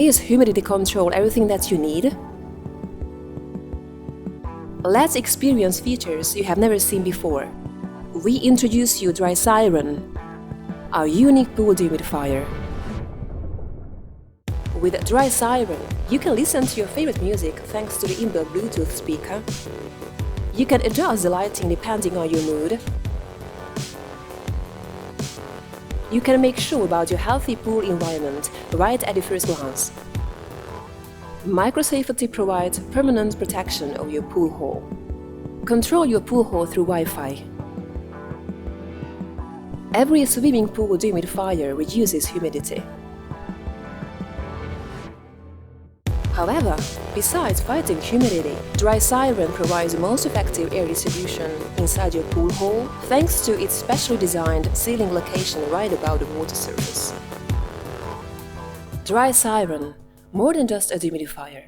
Is humidity control everything that you need? Let's experience features you have never seen before. We introduce you Dry Siren, our unique pool dehumidifier. With Dry Siren, you can listen to your favorite music thanks to the inbuilt Bluetooth speaker. You can adjust the lighting depending on your mood. You can make sure about your healthy pool environment right at the first glance. Microsafety provides permanent protection of your pool hall. Control your pool hall through Wi-Fi. Every swimming pool dehumidifier reduces humidity. However, besides fighting humidity, Dry Siren provides the most effective air distribution inside your pool hall thanks to its specially designed sealing location right above the water surface. Dry Siren, more than just a dehumidifier.